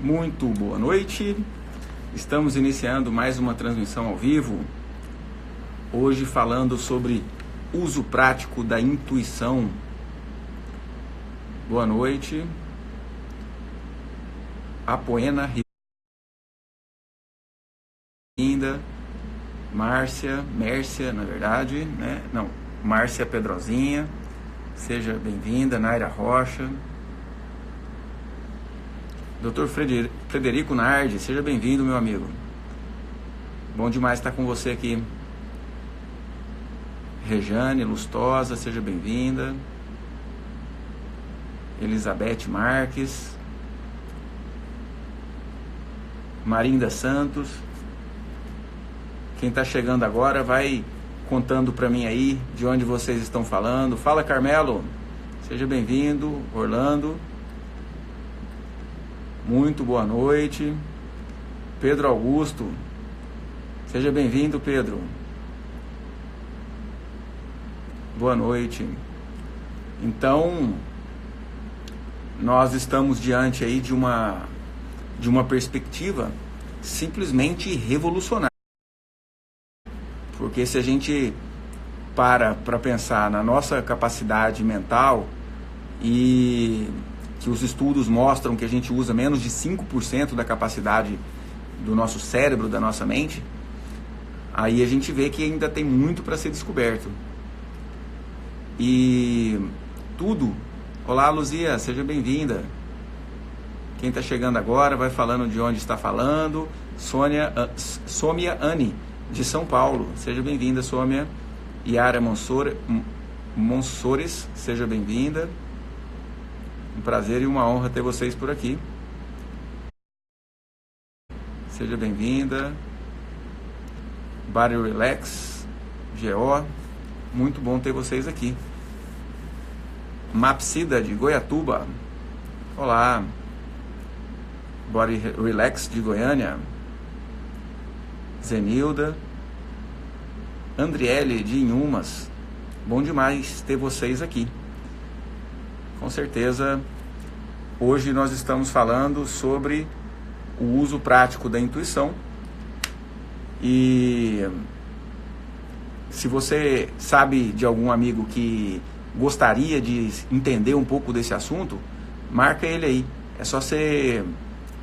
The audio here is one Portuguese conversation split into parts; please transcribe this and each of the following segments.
Muito boa noite. Estamos iniciando mais uma transmissão ao vivo. Hoje falando sobre uso prático da intuição. Boa noite. Apoena Rinda, Mércia, na verdade, né? Não, Márcia Pedrozinha. Seja bem-vinda, Naira Rocha. Dr. Frederico Nardi, seja bem-vindo, meu amigo. Bom demais estar com você aqui. Rejane Lustosa, seja bem-vinda. Elizabeth Marques. Marinda Santos. Quem está chegando agora vai contando para mim aí de onde vocês estão falando. Fala, Carmelo. Seja bem-vindo. Orlando. Muito boa noite. Pedro Augusto. Seja bem-vindo, Pedro. Boa noite. Então, nós estamos diante aí de uma perspectiva simplesmente revolucionária. Porque se a gente para pensar na nossa capacidade mental e que os estudos mostram que a gente usa menos de 5% da capacidade do nosso cérebro, da nossa mente, aí a gente vê que ainda tem muito para ser descoberto. E tudo... Olá, Luzia, seja bem-vinda. Quem está chegando agora vai falando de onde está falando. Sômia Anne, de São Paulo. Seja bem-vinda, Sômia. Yara Monsores, seja bem-vinda. Um prazer e uma honra ter vocês por aqui. Seja bem-vinda. Body Relax, GO. Muito bom ter vocês aqui. Mapsida, de Goiatuba. Olá. Body Relax, de Goiânia. Zenilda. Andriele, de Inhumas. Bom demais ter vocês aqui. Com certeza, hoje nós estamos falando sobre o uso prático da intuição. E se você sabe de algum amigo que gostaria de entender um pouco desse assunto, marca ele aí. É só você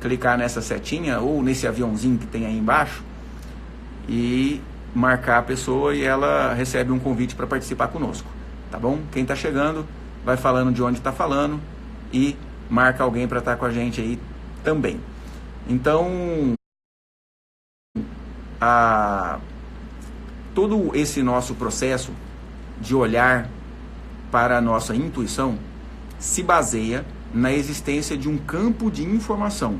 clicar nessa setinha ou nesse aviãozinho que tem aí embaixo e marcar a pessoa e ela recebe um convite para participar conosco, tá bom? Quem está chegando vai falando de onde está falando e marca alguém para estar com a gente aí também. Então, todo esse nosso processo de olhar para a nossa intuição se baseia na existência de um campo de informação.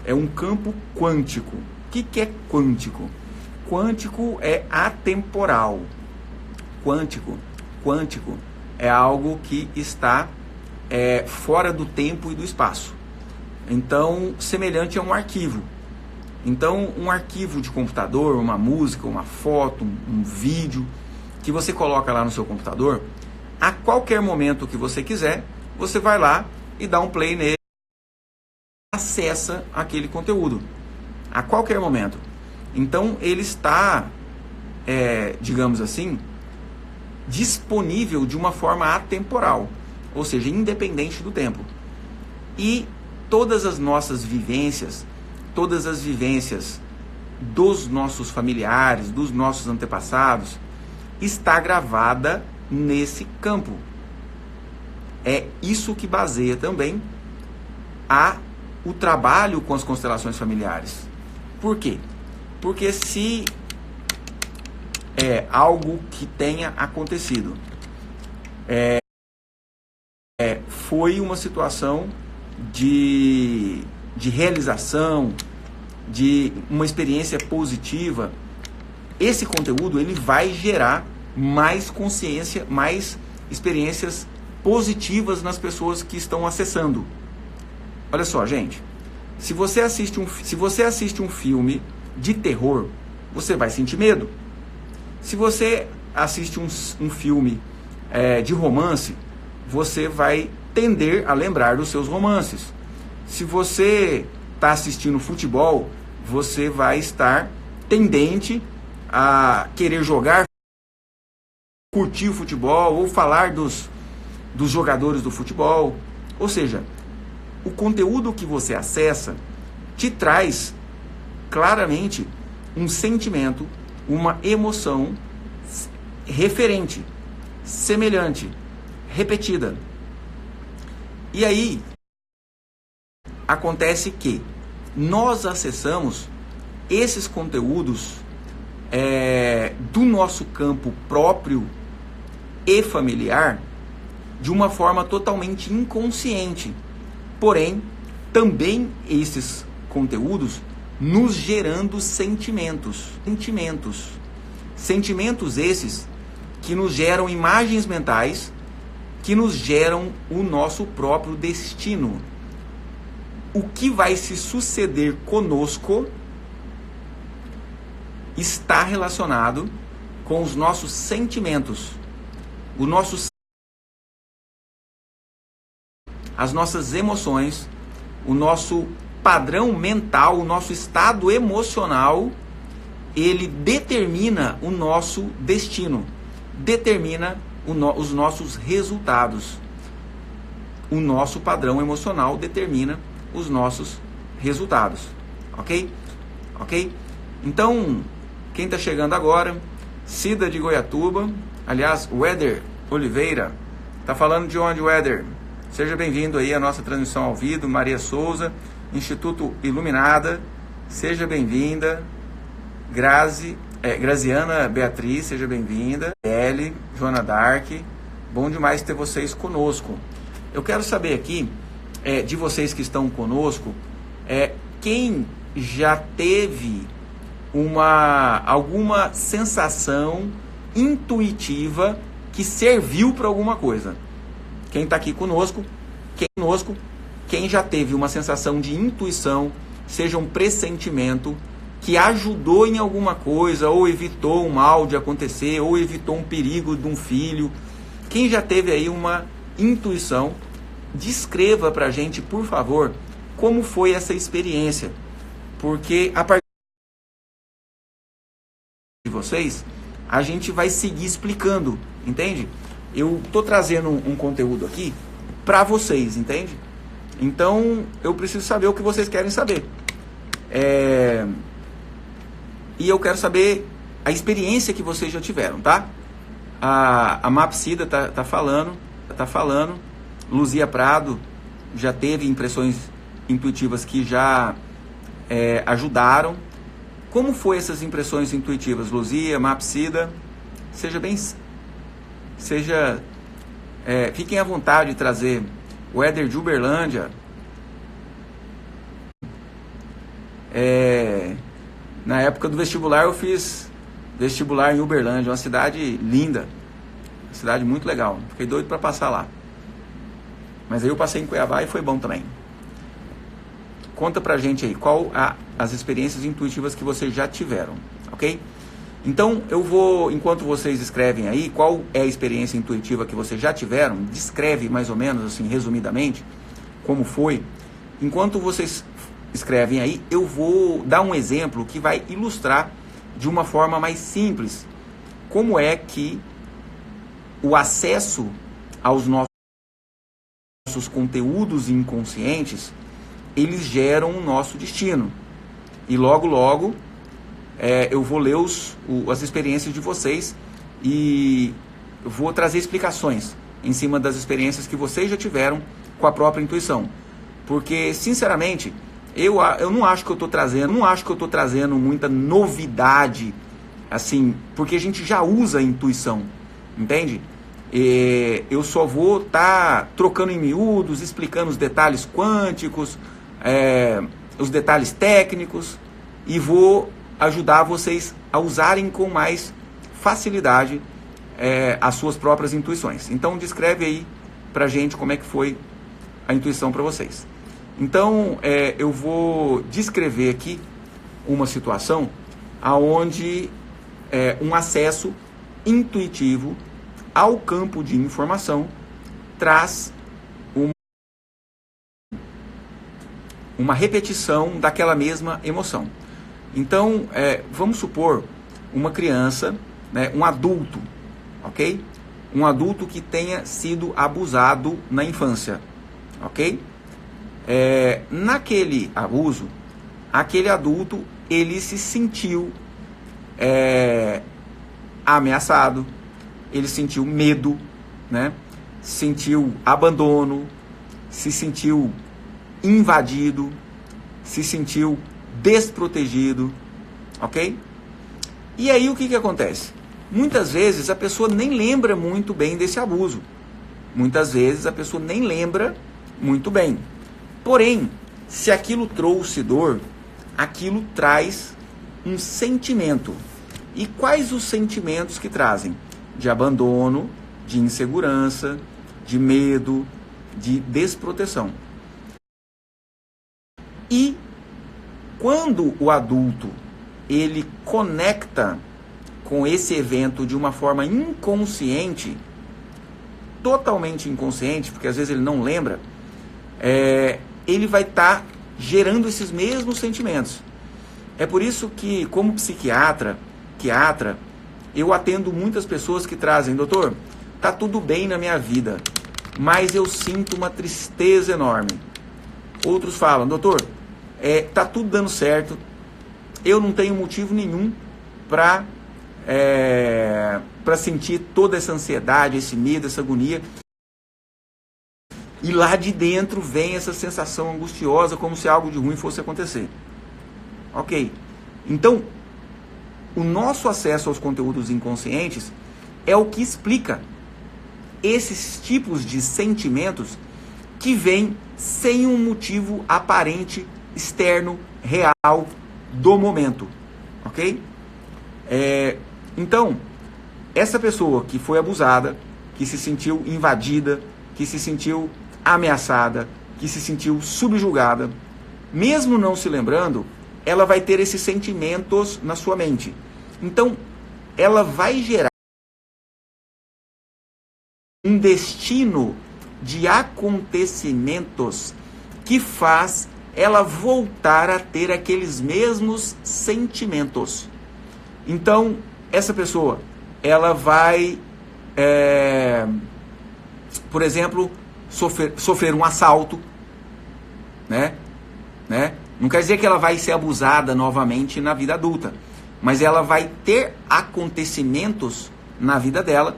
É um campo quântico. O que é quântico? Quântico é atemporal. Quântico é algo que está fora do tempo e do espaço. Então, semelhante a um arquivo. Então, um arquivo de computador, uma música, uma foto, um vídeo, que você coloca lá no seu computador, a qualquer momento que você quiser, você vai lá e dá um play nele e acessa aquele conteúdo. A qualquer momento. Então, ele está, digamos assim, disponível de uma forma atemporal, ou seja, independente do tempo. E todas as nossas vivências, todas as vivências dos nossos familiares, dos nossos antepassados, está gravada nesse campo. É isso que baseia também o trabalho com as constelações familiares. Por quê? Porque se é algo que tenha acontecido, foi uma situação de realização, de uma experiência positiva, esse conteúdo ele vai gerar mais consciência, mais experiências positivas nas pessoas que estão acessando. Olha só, gente, se você assiste um filme de terror, você vai sentir medo. Se você assiste um filme de romance, você vai tender a lembrar dos seus romances. Se você está assistindo futebol, você vai estar tendente a querer jogar, curtir o futebol ou falar dos jogadores do futebol. Ou seja, o conteúdo que você acessa te traz claramente um sentimento, uma emoção referente, semelhante, repetida. E aí acontece que nós acessamos esses conteúdos do nosso campo próprio e familiar de uma forma totalmente inconsciente. Porém, também esses conteúdos nos gerando sentimentos. Sentimentos esses que nos geram imagens mentais, que nos geram o nosso próprio destino. O que vai se suceder conosco está relacionado com os nossos sentimentos, as nossas emoções, o nosso padrão mental, o nosso estado emocional. Ele determina o nosso destino, determina os nossos resultados. O nosso padrão emocional determina os nossos resultados, ok? Ok? Então, quem está chegando agora, Cida de Goiatuba, aliás, Weder Oliveira, está falando de onde, Weder? Seja bem-vindo aí à nossa transmissão ao vivo. Maria Souza, Instituto Iluminada, seja bem-vinda. Graziana Beatriz, seja bem-vinda. L, Joana Dark, bom demais ter vocês conosco. Eu quero saber aqui, de vocês que estão conosco, quem já teve alguma sensação intuitiva que serviu para alguma coisa. Quem está aqui conosco, quem já teve uma sensação de intuição, seja um pressentimento, que ajudou em alguma coisa, ou evitou um mal de acontecer, ou evitou um perigo de um filho. Quem já teve aí uma intuição, descreva para a gente, por favor, como foi essa experiência. Porque a partir de vocês, a gente vai seguir explicando, entende? Eu estou trazendo um conteúdo aqui para vocês, entende? Então, eu preciso saber o que vocês querem saber. E eu quero saber a experiência que vocês já tiveram, tá? A Mapsida tá falando. Luzia Prado já teve impressões intuitivas que já ajudaram. Como foi essas impressões intuitivas, Luzia, Mapsida? Fiquem à vontade de trazer. O Éder de Uberlândia. Na época do vestibular eu fiz vestibular em Uberlândia, uma cidade linda, uma cidade muito legal. Fiquei doido para passar lá. Mas aí eu passei em Cuiabá e foi bom também. Conta pra gente aí qual as experiências intuitivas que vocês já tiveram, ok? Então eu vou, enquanto vocês escrevem aí, qual é a experiência intuitiva que vocês já tiveram, descreve mais ou menos assim, resumidamente, como foi. Enquanto vocês escrevem aí, eu vou dar um exemplo que vai ilustrar de uma forma mais simples como é que o acesso aos nossos conteúdos inconscientes, eles geram o nosso destino. E logo eu vou ler as experiências de vocês e eu vou trazer explicações em cima das experiências que vocês já tiveram com a própria intuição. Porque, sinceramente, eu não acho que eu estou trazendo muita novidade, assim, porque a gente já usa a intuição, entende? Eu só vou estar trocando em miúdos, explicando os detalhes quânticos, os detalhes técnicos, e vou ajudar vocês a usarem com mais facilidade as suas próprias intuições. Então descreve aí pra gente como é que foi a intuição para vocês. Então eu vou descrever aqui uma situação aonde um acesso intuitivo ao campo de informação traz uma repetição daquela mesma emoção. Então, vamos supor uma criança, né, um adulto, ok? Um adulto que tenha sido abusado na infância, ok? Naquele abuso, aquele adulto, ele se sentiu ameaçado, ele sentiu medo, né? Sentiu abandono, se sentiu invadido, se sentiu desprotegido, ok? E aí o que acontece? Muitas vezes a pessoa nem lembra muito bem desse abuso. Muitas vezes a pessoa nem lembra muito bem. Porém, se aquilo trouxe dor, aquilo traz um sentimento. E quais os sentimentos que trazem? De abandono, de insegurança, de medo, de desproteção. E quando o adulto ele conecta com esse evento de uma forma inconsciente, totalmente inconsciente, porque às vezes ele não lembra, ele vai estar gerando esses mesmos sentimentos. É por isso que, como psiquiatra, eu atendo muitas pessoas que trazem: doutor, tá tudo bem na minha vida, mas eu sinto uma tristeza enorme. Outros falam: doutor, tá tudo dando certo, eu não tenho motivo nenhum para sentir toda essa ansiedade, esse medo, essa agonia. E lá de dentro vem essa sensação angustiosa, como se algo de ruim fosse acontecer. Ok. Então, o nosso acesso aos conteúdos inconscientes é o que explica esses tipos de sentimentos que vêm sem um motivo aparente, externo, real, do momento. Ok? Então, essa pessoa que foi abusada, que se sentiu invadida, que se sentiu ameaçada, que se sentiu subjugada, mesmo não se lembrando, ela vai ter esses sentimentos na sua mente. Então, ela vai gerar um destino de acontecimentos que faz ela voltar a ter aqueles mesmos sentimentos. Então, essa pessoa, ela vai, por exemplo, sofrer um assalto, né? Não quer dizer que ela vai ser abusada novamente na vida adulta, mas ela vai ter acontecimentos na vida dela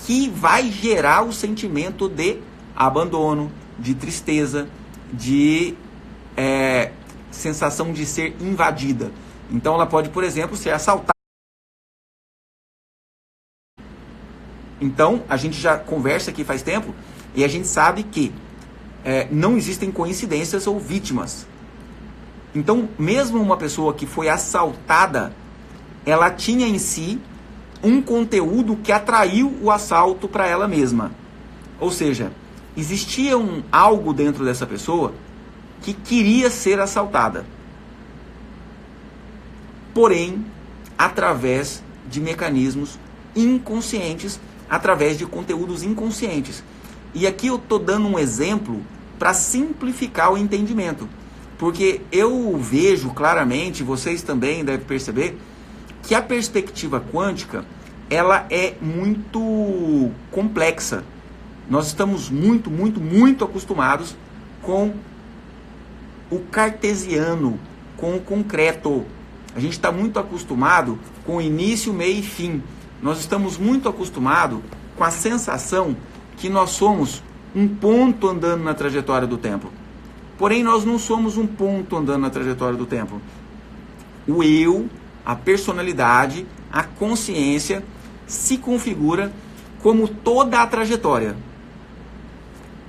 que vai gerar o sentimento de abandono, de tristeza, de sensação de ser invadida. Então ela pode, por exemplo, ser assaltada. Então a gente já conversa aqui faz tempo e a gente sabe que não existem coincidências ou vítimas. Então, mesmo uma pessoa que foi assaltada, ela tinha em si um conteúdo que atraiu o assalto para ela mesma. Ou seja, existia algo dentro dessa pessoa que queria ser assaltada. Porém, através de mecanismos inconscientes, através de conteúdos inconscientes. E aqui eu estou dando um exemplo para simplificar o entendimento. Porque eu vejo claramente, vocês também devem perceber, que a perspectiva quântica, ela é muito complexa. Nós estamos muito acostumados com o cartesiano, com o concreto. A gente está muito acostumado com início, meio e fim. Nós estamos muito acostumados com a sensação que nós somos um ponto andando na trajetória do tempo. Porém, nós não somos um ponto andando na trajetória do tempo. O eu, a personalidade, a consciência se configura como toda a trajetória.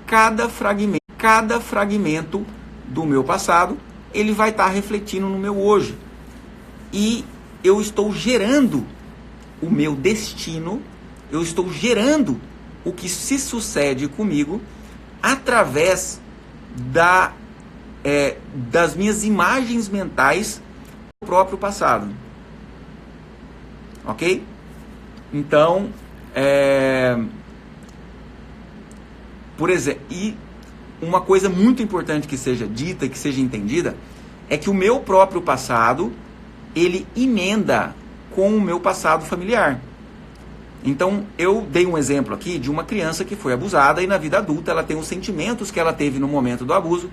Cada fragmento do meu passado, ele vai estar refletindo no meu hoje. E eu estou gerando o meu destino, eu estou gerando o que se sucede comigo através das minhas imagens mentais do próprio passado. Ok? Então, por exemplo, e uma coisa muito importante que seja dita, que seja entendida, é que o meu próprio passado, ele emenda com o meu passado familiar. Então, eu dei um exemplo aqui de uma criança que foi abusada e na vida adulta ela tem os sentimentos que ela teve no momento do abuso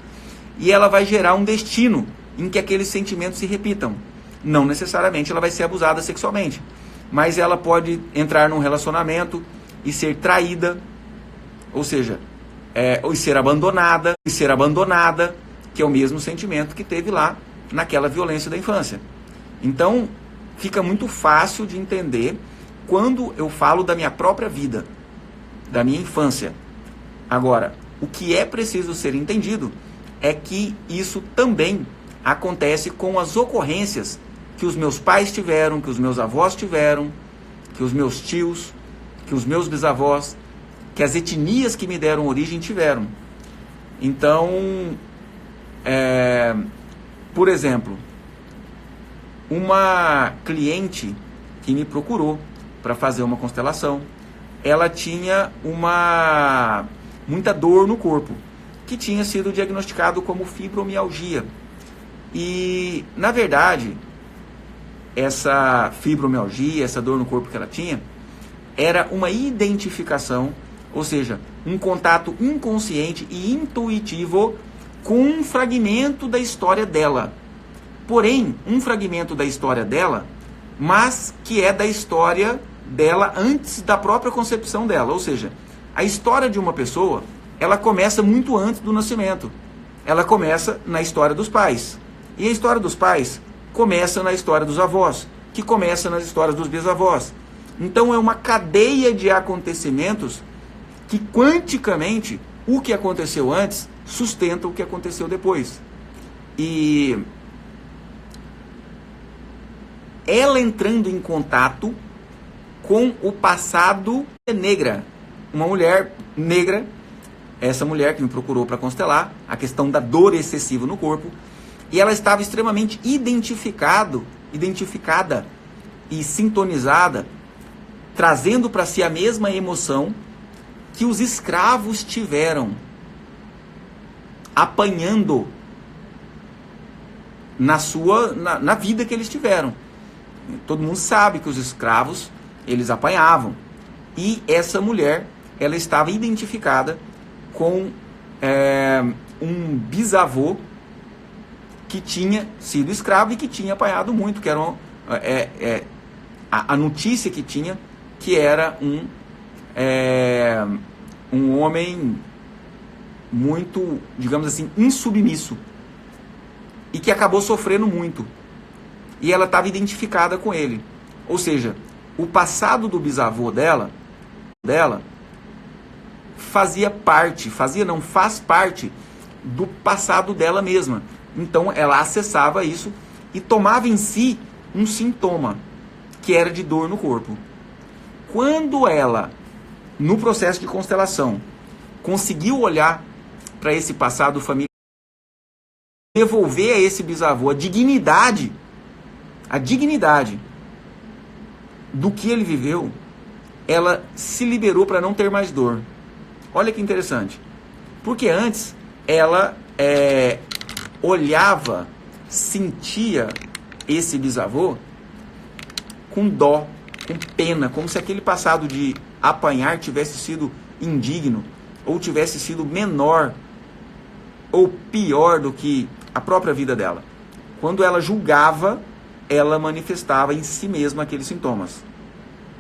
e ela vai gerar um destino em que aqueles sentimentos se repitam. Não necessariamente ela vai ser abusada sexualmente, mas ela pode entrar num relacionamento e ser traída, ou seja, ou ser abandonada, que é o mesmo sentimento que teve lá naquela violência da infância. Então, fica muito fácil de entender quando eu falo da minha própria vida, da minha infância. Agora, o que é preciso ser entendido é que isso também acontece com as ocorrências que os meus pais tiveram, que os meus avós tiveram, que os meus tios, que os meus bisavós, que as etnias que me deram origem tiveram. Então, por exemplo, uma cliente que me procurou para fazer uma constelação, ela tinha muita dor no corpo, que tinha sido diagnosticado como fibromialgia. E, na verdade, essa fibromialgia, essa dor no corpo que ela tinha, era uma identificação, ou seja, um contato inconsciente e intuitivo com um fragmento da história dela. Porém, um fragmento da história dela, mas que é da história dela antes da própria concepção dela. Ou seja, a história de uma pessoa, ela começa muito antes do nascimento. Ela começa na história dos pais. E a história dos pais começa na história dos avós, que começa nas histórias dos bisavós. Então é uma cadeia de acontecimentos que quanticamente o que aconteceu antes sustenta o que aconteceu depois. E ela entrando em contato com o passado negra, uma mulher negra, essa mulher que me procurou para constelar, a questão da dor excessiva no corpo, e ela estava extremamente identificada e sintonizada, trazendo para si a mesma emoção que os escravos tiveram, apanhando na vida que eles tiveram. Todo mundo sabe que os escravos, eles apanhavam. E essa mulher, ela estava identificada com um bisavô que tinha sido escravo e que tinha apanhado muito, que era a notícia que tinha, que era um homem muito, digamos assim, insubmisso, e que acabou sofrendo muito. E ela estava identificada com ele. Ou seja, o passado do bisavô dela faz parte do passado dela mesma. Então ela acessava isso e tomava em si um sintoma, que era de dor no corpo. Quando ela, no processo de constelação, conseguiu olhar para esse passado familiar, devolver a esse bisavô a dignidade do que ele viveu, ela se liberou para não ter mais dor. Olha que interessante. Porque antes ela olhava, sentia esse bisavô com dó, com pena, como se aquele passado de apanhar tivesse sido indigno, ou tivesse sido menor ou pior do que a própria vida dela. Quando ela julgava, ela manifestava em si mesma aqueles sintomas.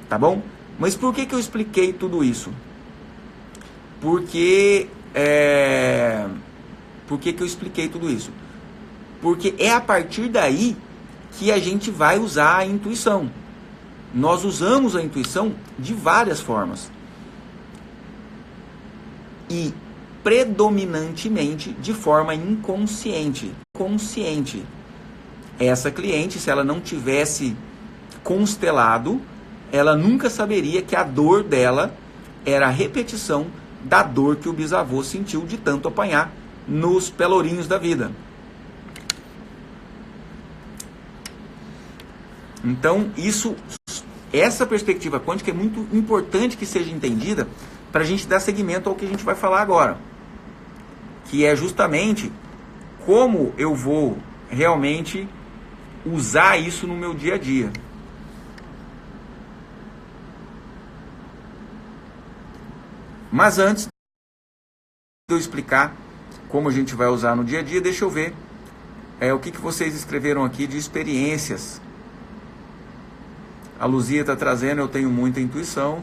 Tá bom? Mas por que eu expliquei tudo isso? Por que eu expliquei tudo isso? Porque é a partir daí que a gente vai usar a intuição. Nós usamos a intuição de várias formas. E predominantemente de forma inconsciente. Essa cliente, se ela não tivesse constelado, ela nunca saberia que a dor dela era a repetição da dor que o bisavô sentiu de tanto apanhar nos pelourinhos da vida. Então, essa perspectiva quântica é muito importante que seja entendida para a gente dar seguimento ao que a gente vai falar agora. que é justamente como eu vou realmente usar isso no meu dia a dia. Mas antes de eu explicar como a gente vai usar no dia a dia, deixa eu ver o que vocês escreveram aqui de experiências. A Luzia está trazendo, eu tenho muita intuição.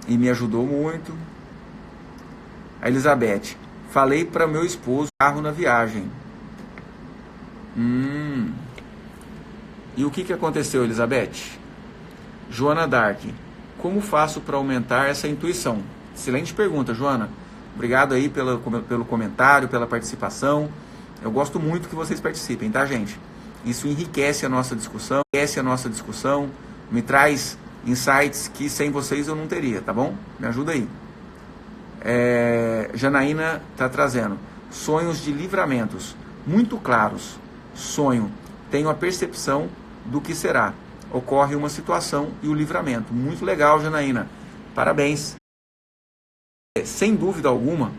E me ajudou muito. A Elizabeth, falei para meu esposo carro na viagem. E o que aconteceu, Elizabeth? Joana Dark, como faço para aumentar essa intuição? Excelente pergunta, Joana. Obrigado aí pelo comentário, pela participação. Eu gosto muito que vocês participem, tá, gente? Isso enriquece a nossa discussão, me traz insights que sem vocês eu não teria, tá bom? Me ajuda aí. Janaína está trazendo sonhos de livramentos muito claros. Sonho, tenho a percepção do que será. Ocorre uma situação e o livramento. Muito legal, Janaína. Parabéns. Sem dúvida alguma,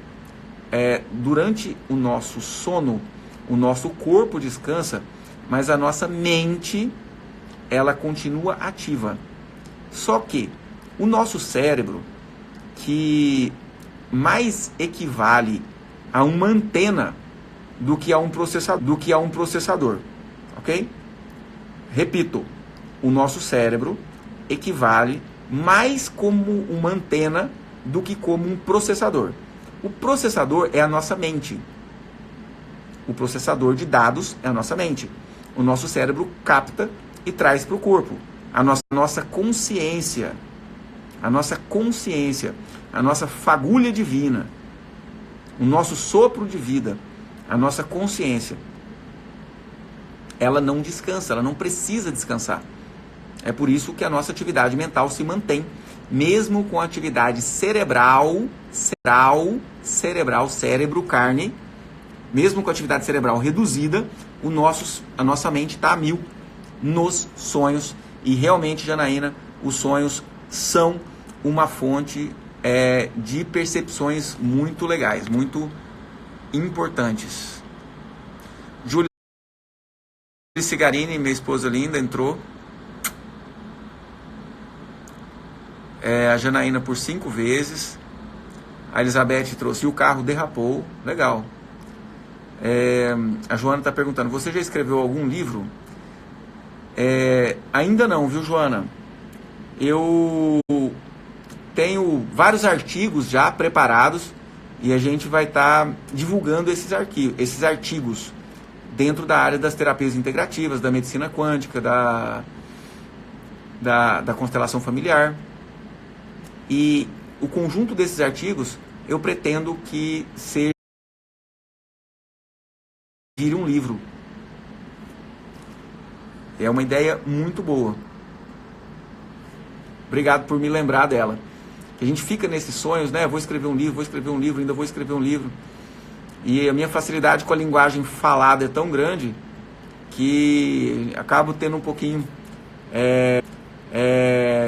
durante o nosso sono, o nosso corpo descansa, mas a nossa mente, ela continua ativa. Só que o nosso cérebro, que mais equivale a uma antena do que a um processador, ok? Repito, o nosso cérebro equivale mais como uma antena do que como um processador. O processador é a nossa mente. O processador de dados é a nossa mente. O nosso cérebro capta e traz para o corpo. A nossa consciência, a nossa fagulha divina, o nosso sopro de vida, a nossa consciência, ela não descansa, ela não precisa descansar. É por isso que a nossa atividade mental se mantém, mesmo com a atividade cerebral, cérebro, carne, mesmo com a atividade cerebral reduzida, a nossa mente está a mil nos sonhos. E realmente, Janaína, os sonhos são uma fonte de percepções muito legais, muito importantes. Júlia Cigarini, minha esposa linda, entrou. A Janaína por 5 vezes. A Elizabeth trouxe, e o carro derrapou. Legal. A Joana está perguntando, você já escreveu algum livro? Ainda não, viu, Joana? Eu tenho vários artigos já preparados e a gente vai estar divulgando esses artigos dentro da área das terapias integrativas, da medicina quântica, da constelação familiar. E o conjunto desses artigos eu pretendo que seja um livro. É uma ideia muito boa. Obrigado por me lembrar dela. A gente fica nesses sonhos, né? Vou escrever um livro, ainda vou escrever um livro. E a minha facilidade com a linguagem falada é tão grande que acabo tendo um pouquinho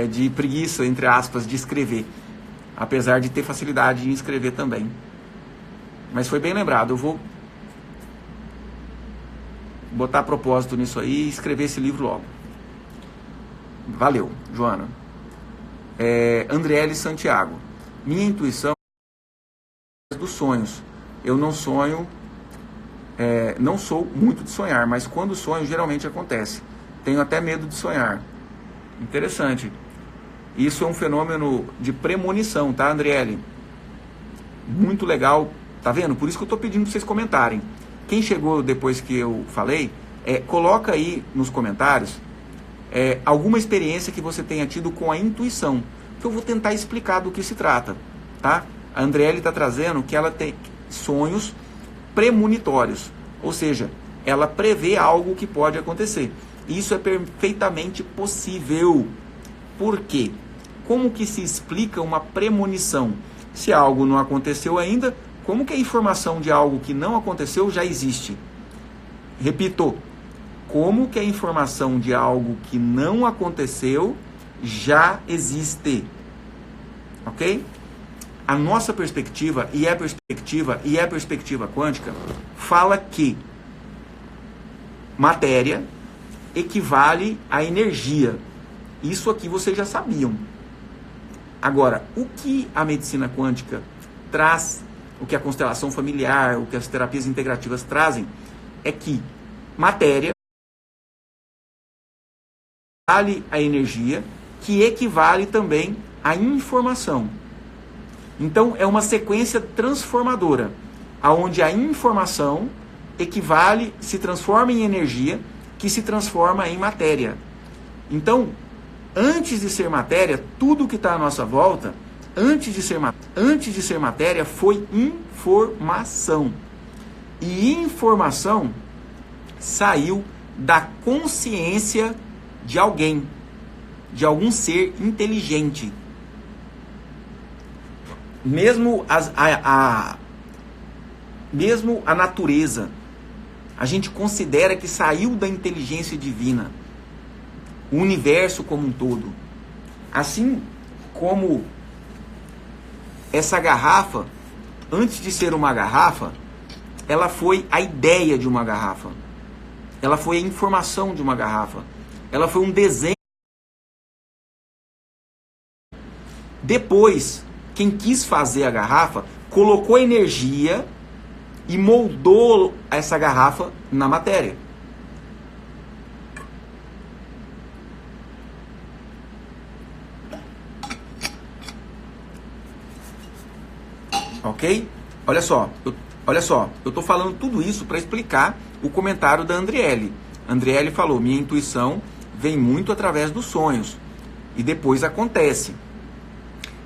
de preguiça, entre aspas, de escrever. Apesar de ter facilidade em escrever também. Mas foi bem lembrado. Eu vou botar propósito nisso aí e escrever esse livro logo. Valeu, Joana. Andriele Santiago. Minha intuição é dos sonhos. Eu não sonho, não sou muito de sonhar, mas quando sonho geralmente acontece. Tenho até medo de sonhar. Interessante. Isso é um fenômeno de premonição, tá, Andriele? Muito legal. Tá vendo? Por isso que eu tô pedindo para vocês comentarem. Quem chegou depois que eu falei, coloca aí nos comentários alguma experiência que você tenha tido com a intuição, que eu vou tentar explicar do que se trata, tá? A Andriele está trazendo que ela tem sonhos premonitórios, ou seja, ela prevê algo que pode acontecer. Isso é perfeitamente possível. Por quê? Como que se explica uma premonição? Se algo não aconteceu ainda, como que a informação de algo que não aconteceu já existe? Repito, como que a informação de algo que não aconteceu já existe? Ok? a nossa perspectiva e a perspectiva quântica fala que matéria equivale a energia. Isso aqui vocês já sabiam. Agora, o que a medicina quântica traz, o que a constelação familiar, o que as terapias integrativas trazem, é que matéria equivale a energia, que equivale também a informação. Então, é uma sequência transformadora, onde a informação equivale, se transforma em energia, que se transforma em matéria. Então, antes de ser matéria, tudo que está à nossa volta, antes de ser matéria, foi informação. E informação saiu da consciência de alguém, de algum ser inteligente. Mesmo a natureza, a gente considera que saiu da inteligência divina. O universo como um todo. Assim como essa garrafa, antes de ser uma garrafa, ela foi a ideia de uma garrafa. Ela foi a informação de uma garrafa. Ela foi um desenho. Depois, quem quis fazer a garrafa, colocou energia e moldou essa garrafa na matéria. Ok? Olha só, eu estou falando tudo isso para explicar o comentário da Andriele. Andriele falou, minha intuição vem muito através dos sonhos e depois acontece.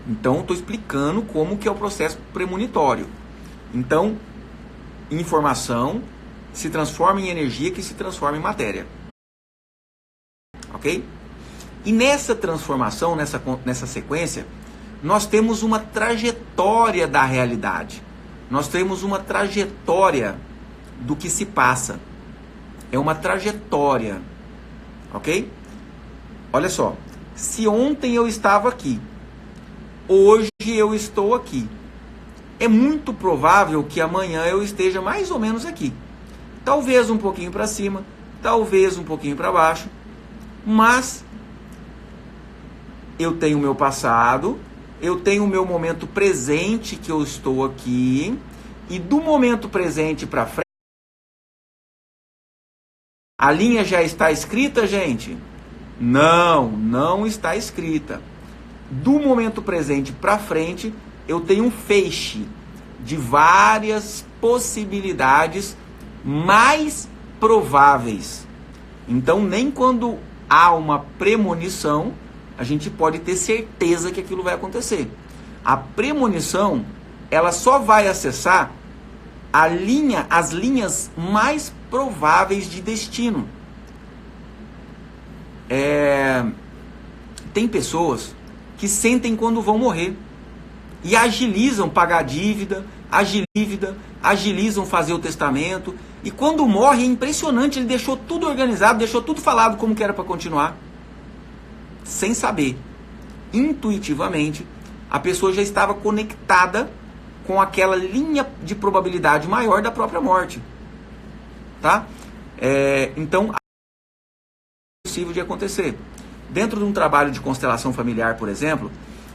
Então, estou explicando como que é o processo premonitório. Então, informação se transforma em energia que se transforma em matéria. Ok? E nessa transformação, nessa sequência, nós temos uma trajetória da realidade. Nós temos uma trajetória do que se passa. É uma trajetória. Ok? Olha só. Se ontem eu estava aqui, hoje eu estou aqui. É muito provável que amanhã eu esteja mais ou menos aqui. Talvez um pouquinho para cima, talvez um pouquinho para baixo. Mas eu tenho o meu passado, eu tenho o meu momento presente que eu estou aqui, e do momento presente para frente, a linha já está escrita, gente? Não, não está escrita. Do momento presente para frente, eu tenho um feixe de várias possibilidades mais prováveis. Então, nem quando há uma premonição, a gente pode ter certeza que aquilo vai acontecer. A premonição, ela só vai acessar as linhas mais prováveis de destino. Tem pessoas que sentem quando vão morrer e agilizam pagar dívida, agilizam fazer o testamento, e quando morre é impressionante, ele deixou tudo organizado, deixou tudo falado como que era para continuar. Sem saber, intuitivamente, a pessoa já estava conectada com aquela linha de probabilidade maior da própria morte. Tá? Então, é possível de acontecer. Dentro de um trabalho de constelação familiar, por exemplo,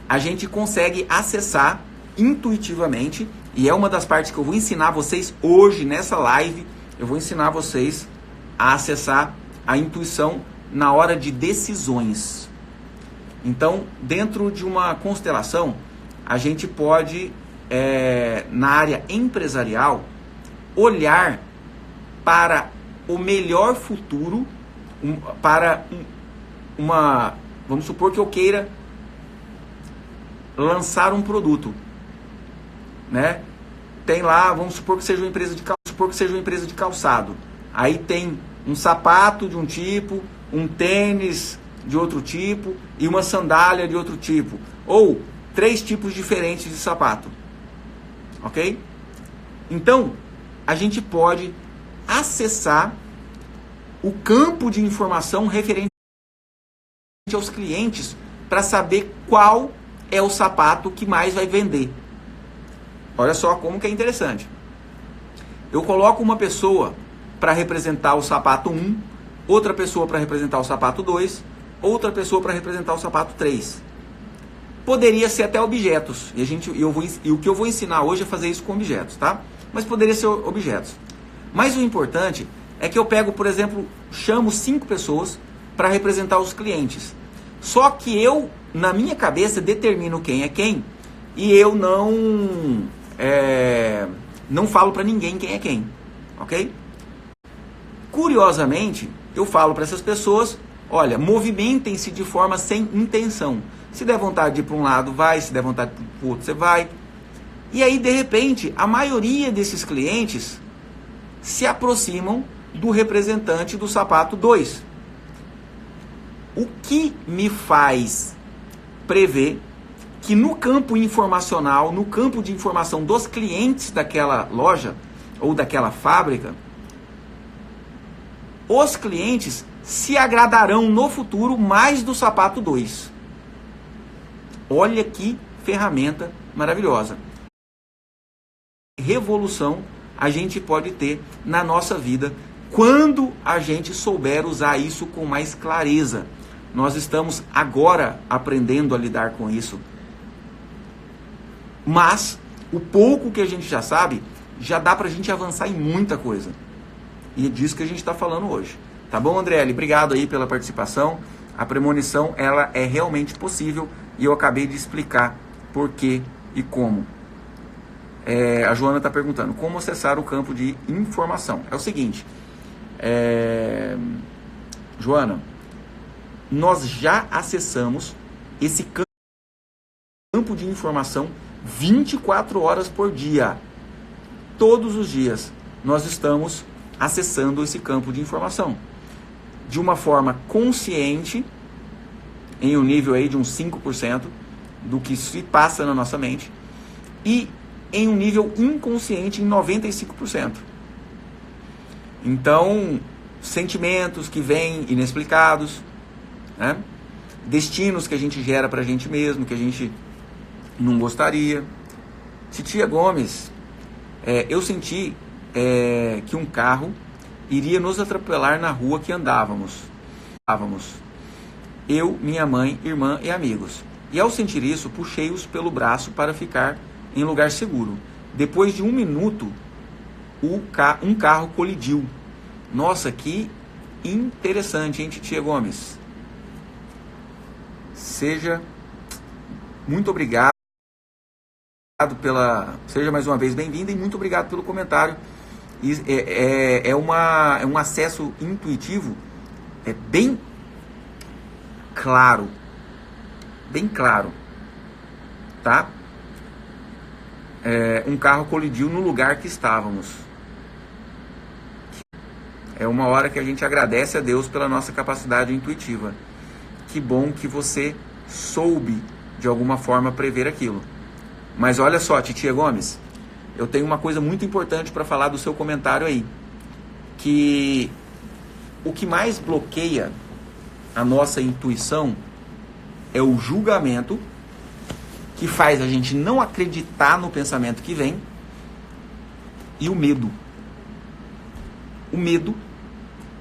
a gente consegue acessar intuitivamente, e é uma das partes que eu vou ensinar vocês hoje nessa live, eu vou ensinar vocês a acessar a intuição na hora de decisões. Então, dentro de uma constelação, a gente pode, na área empresarial, olhar para o melhor futuro, vamos supor que eu queira lançar um produto, né? Tem lá, vamos supor que seja uma empresa de calçado. Aí tem um sapato de um tipo, um tênis de outro tipo e uma sandália de outro tipo, ou 3 tipos diferentes de sapato. Ok? Então, a gente pode acessar o campo de informação referente aos clientes para saber qual é o sapato que mais vai vender. Olha só como que é interessante. Eu coloco uma pessoa para representar o sapato 1, outra pessoa para representar o sapato 2, outra pessoa para representar o sapato 3. Poderia ser até objetos. E o que eu vou ensinar hoje é fazer isso com objetos, tá? Mas poderia ser objetos. Mas o importante é que eu pego, por exemplo, chamo 5 pessoas para representar os clientes. Só que eu, na minha cabeça, determino quem é quem e eu não falo para ninguém quem é quem, ok? Curiosamente, eu falo para essas pessoas, olha, movimentem-se de forma sem intenção. Se der vontade de ir para um lado, vai. Se der vontade de ir para o outro, você vai. E aí, de repente, a maioria desses clientes se aproximam do representante do sapato 2. O que me faz prever que no campo informacional, no campo de informação dos clientes daquela loja ou daquela fábrica, os clientes se agradarão no futuro mais do sapato 2. Olha que ferramenta maravilhosa. Revolução a gente pode ter na nossa vida quando a gente souber usar isso com mais clareza. Nós estamos agora aprendendo a lidar com isso. Mas o pouco que a gente já sabe, já dá pra gente avançar em muita coisa. E é disso que a gente está falando hoje. Tá bom, Andriele? Obrigado aí pela participação. A premonição, ela é realmente possível e eu acabei de explicar por quê e como. A Joana está perguntando, como acessar o campo de informação? É o seguinte, Joana, nós já acessamos esse campo de informação 24 horas por dia. Todos os dias nós estamos acessando esse campo de informação. De uma forma consciente, em um nível aí de uns 5% do que se passa na nossa mente, e em um nível inconsciente em 95%. Então, sentimentos que vêm inexplicados, né? Destinos que a gente gera pra gente mesmo, que a gente não gostaria. Titia Gomes, eu senti que um carro iria nos atropelar na rua que andávamos. Eu, minha mãe, irmã e amigos. E ao sentir isso, puxei-os pelo braço para ficar em lugar seguro. Depois de 1 minuto, um carro colidiu. Nossa, que interessante, hein, Titia Gomes? Seja muito obrigado seja mais uma vez bem-vinda e muito obrigado pelo comentário. Um acesso intuitivo bem claro, tá? Um carro colidiu no lugar que estávamos. É uma hora que a gente agradece a Deus pela nossa capacidade intuitiva. Que bom que você soube de alguma forma prever aquilo. Mas olha só, Titia Gomes, eu tenho uma coisa muito importante para falar do seu comentário aí, que o que mais bloqueia a nossa intuição é o julgamento, que faz a gente não acreditar no pensamento que vem, e o medo. O medo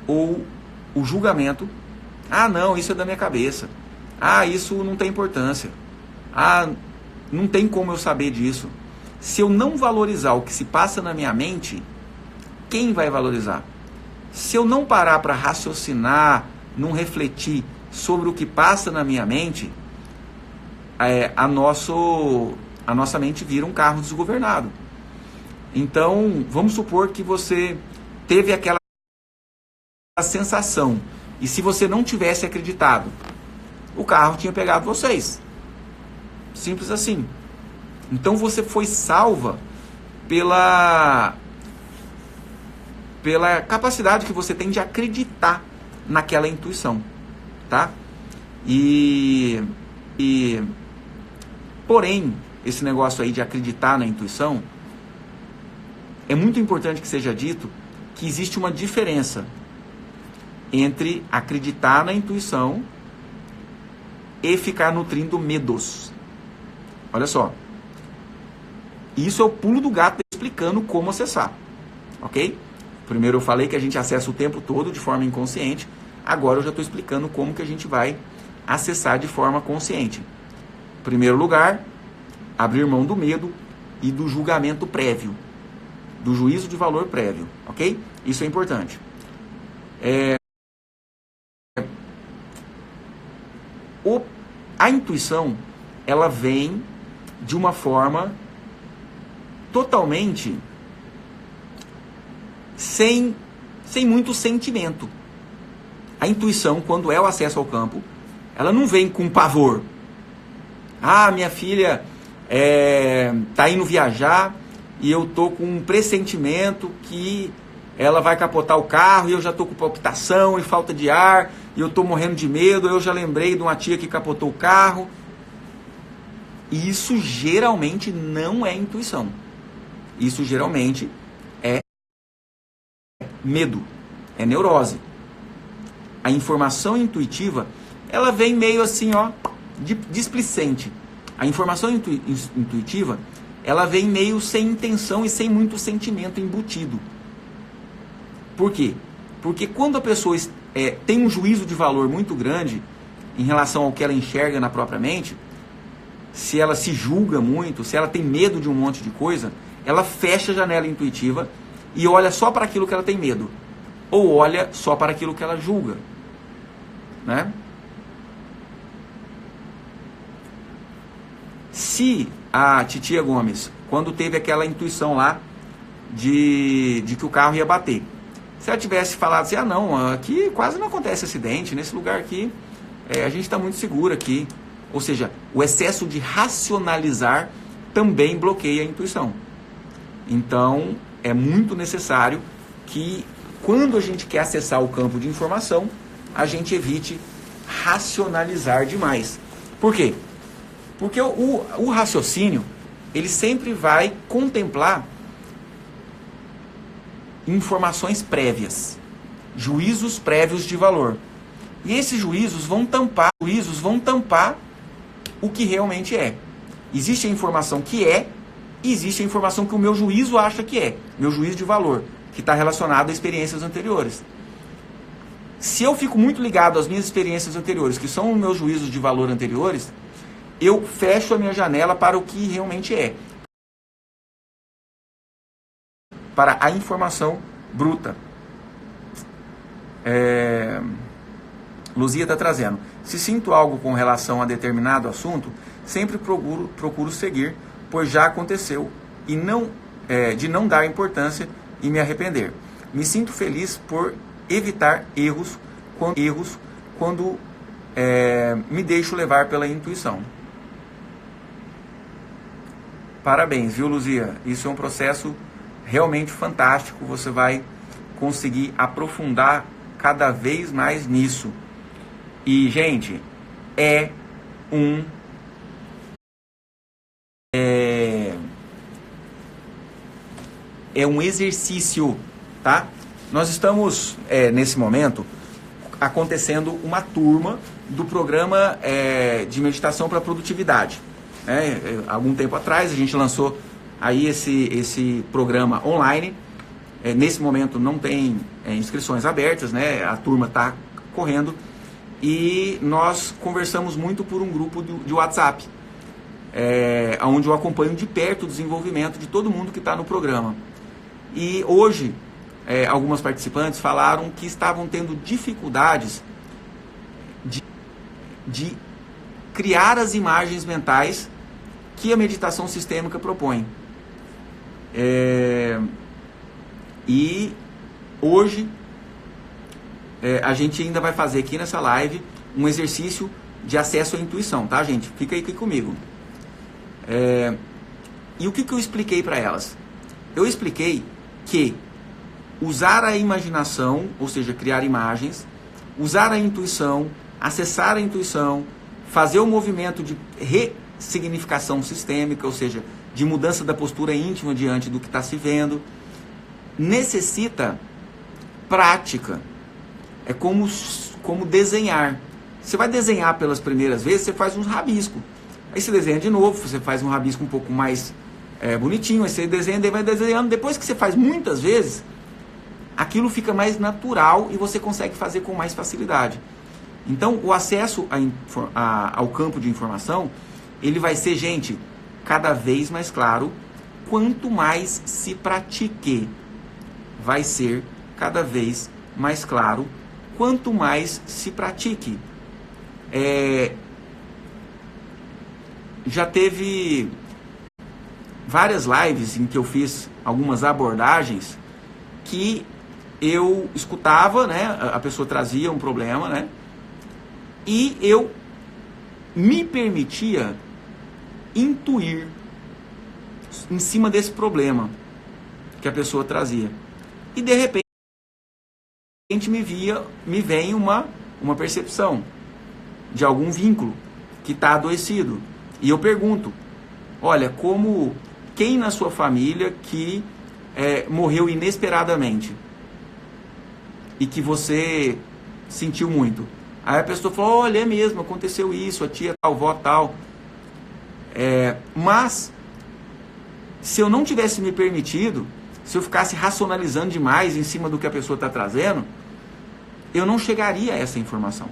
ou o julgamento. Ah, não, isso é da minha cabeça. Ah, isso não tem importância. Ah, não tem como eu saber disso. Se eu não valorizar o que se passa na minha mente, quem vai valorizar? Se eu não parar para raciocinar, não refletir sobre o que passa na minha mente, a nossa mente vira um carro desgovernado. Então, vamos supor que você teve aquela sensação, e se você não tivesse acreditado, o carro tinha pegado vocês. Simples assim. Então você foi salva pela capacidade que você tem de acreditar naquela intuição, tá? Porém, esse negócio aí de acreditar na intuição, é muito importante que seja dito que existe uma diferença entre acreditar na intuição e ficar nutrindo medos. Olha só. Isso é o pulo do gato explicando como acessar, ok? Primeiro eu falei que a gente acessa o tempo todo de forma inconsciente, agora eu já estou explicando como que a gente vai acessar de forma consciente. Em primeiro lugar, abrir mão do medo e do julgamento prévio, do juízo de valor prévio, ok? Isso é importante. A intuição, ela vem de uma forma totalmente sem muito sentimento. A intuição, quando é o acesso ao campo, ela não vem com pavor. Ah, minha filha tá indo viajar e eu tô com um pressentimento que ela vai capotar o carro e eu já tô com palpitação e falta de ar e eu tô morrendo de medo, eu já lembrei de uma tia que capotou o carro. E isso geralmente não é intuição. Isso geralmente é medo, é neurose. A informação intuitiva, ela vem meio assim, ó, displicente. A informação intuitiva, ela vem meio sem intenção e sem muito sentimento embutido. Por quê? Porque quando a pessoa tem um juízo de valor muito grande em relação ao que ela enxerga na própria mente, se ela se julga muito, se ela tem medo de um monte de coisa, ela fecha a janela intuitiva e olha só para aquilo que ela tem medo. Ou olha só para aquilo que ela julga. Né? Se a titia Gomes, quando teve aquela intuição lá de que o carro ia bater, se ela tivesse falado assim, ah não, aqui quase não acontece acidente, nesse lugar aqui a gente está muito seguro aqui. Ou seja, o excesso de racionalizar também bloqueia a intuição. Então, é muito necessário que, quando a gente quer acessar o campo de informação, a gente evite racionalizar demais. Por quê? Porque o raciocínio, ele sempre vai contemplar informações prévias, juízos prévios de valor. E esses juízos vão tampar o que realmente é. Existe a informação que é, e existe a informação que o meu juízo acha que é, meu juízo de valor, que está relacionado a experiências anteriores. Se eu fico muito ligado às minhas experiências anteriores, que são os meus juízos de valor anteriores, eu fecho a minha janela para o que realmente é. Para a informação bruta. Luzia está trazendo. Se sinto algo com relação a determinado assunto, sempre procuro seguir, pois já aconteceu, e de não dar importância e me arrepender. Me sinto feliz por evitar erros quando me deixo levar pela intuição. Parabéns, viu, Luzia? Isso é um processo realmente fantástico. Você vai conseguir aprofundar cada vez mais nisso. E, gente, é um exercício, tá? Nós estamos, nesse momento, acontecendo uma turma do programa de meditação para produtividade. Algum tempo atrás a gente lançou aí esse programa online. Nesse momento não tem inscrições abertas, né? A turma está correndo. E nós conversamos muito por um grupo de WhatsApp, onde eu acompanho de perto o desenvolvimento de todo mundo que está no programa. E hoje, algumas participantes falaram que estavam tendo dificuldades de criar as imagens mentais que a meditação sistêmica propõe. E hoje a gente ainda vai fazer aqui nessa live um exercício de acesso à intuição, tá, gente? Fica aí comigo. E o que eu expliquei para elas? Eu expliquei que usar a imaginação, ou seja, criar imagens, usar a intuição, acessar a intuição, fazer o movimento de ressignificação sistêmica, ou seja, de mudança da postura íntima diante do que está se vendo, necessita prática. É como desenhar. Você vai desenhar pelas primeiras vezes, você faz uns rabiscos. Aí você desenha de novo, você faz um rabisco um pouco mais bonitinho, aí você desenha, daí vai desenhando. Depois que você faz muitas vezes, aquilo fica mais natural e você consegue fazer com mais facilidade. Então, o acesso ao campo de informação, ele vai ser, gente, cada vez mais claro. Quanto mais se pratique, vai ser cada vez mais claro. Quanto mais se pratique. Já teve várias lives em que eu fiz algumas abordagens que eu escutava, né? A pessoa trazia um problema, né? E eu me permitia intuir em cima desse problema que a pessoa trazia. E de repente me vem uma percepção de algum vínculo que está adoecido. E eu pergunto, olha, quem na sua família que morreu inesperadamente e que você sentiu muito? Aí a pessoa falou, olha, é mesmo, aconteceu isso, a tia tal, a avó tal. Mas, se eu não tivesse me permitido, se eu ficasse racionalizando demais em cima do que a pessoa está trazendo, eu não chegaria a essa informação.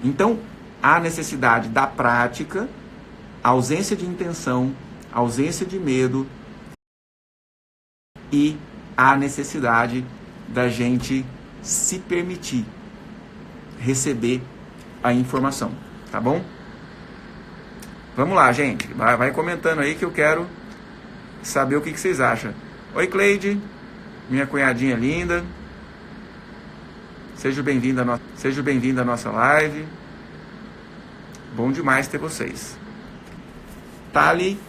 Então, há necessidade da prática, ausência de intenção, ausência de medo e há necessidade da gente se permitir receber a informação, tá bom? Vamos lá, gente. Vai comentando aí que eu quero saber o que vocês acham. Oi, Cleide, minha cunhadinha linda. Seja bem-vinda à nossa live. Bom demais ter vocês. Tali,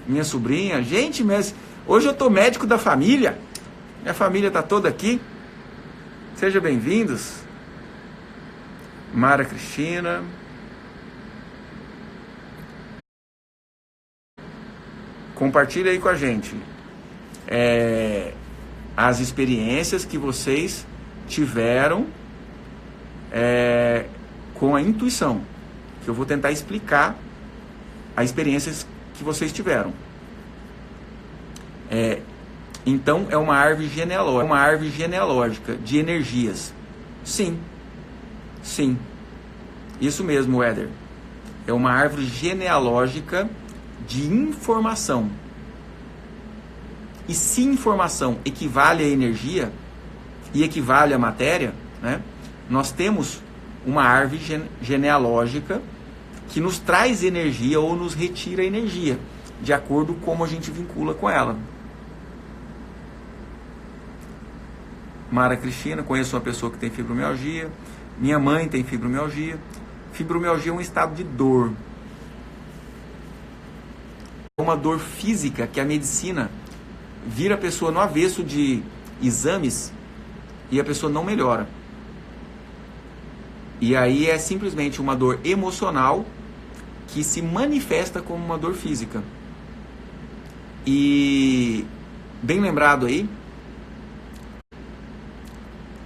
minha sobrinha. Gente, mas hoje eu tô médico da família. Minha família tá toda aqui. Sejam bem-vindos. Mara Cristina. Compartilha aí com a gente as experiências que vocês tiveram com a intuição. Que eu vou tentar explicar as experiências que vocês tiveram. Então, é uma árvore genealógica de energias. Sim. Isso mesmo, Éder. É uma árvore genealógica de informação. E se informação equivale à energia e equivale à matéria, né, nós temos uma árvore genealógica que nos traz energia ou nos retira energia, de acordo com como a gente vincula com ela. Mara Cristina, conheço uma pessoa que tem fibromialgia. Minha mãe tem fibromialgia. Fibromialgia é um estado de dor. É uma dor física que a medicina vira a pessoa no avesso de exames e a pessoa não melhora. E aí é simplesmente uma dor emocional que se manifesta como uma dor física. E bem lembrado aí,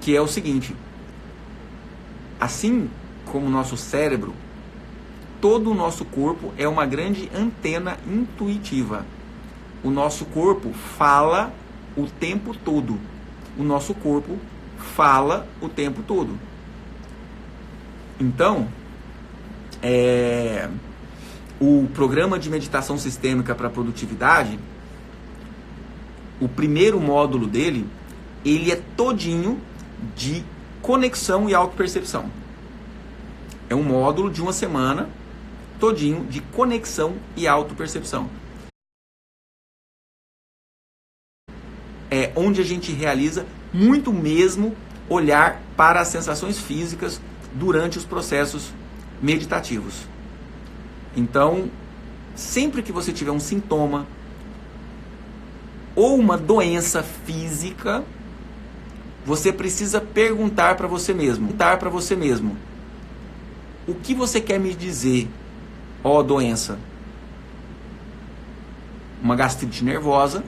que é o seguinte: assim como o nosso cérebro, todo o nosso corpo é uma grande antena intuitiva. O nosso corpo fala o tempo todo. O nosso corpo fala o tempo todo. Então, o programa de meditação sistêmica para produtividade, o primeiro módulo dele, ele é todinho de conexão e autopercepção. É um módulo de uma semana, todinho de conexão e autopercepção. É onde a gente realiza muito mesmo olhar para as sensações físicas durante os processos meditativos. Então, sempre que você tiver um sintoma ou uma doença física, você precisa perguntar para você mesmo, o que você quer me dizer, ó doença? Uma gastrite nervosa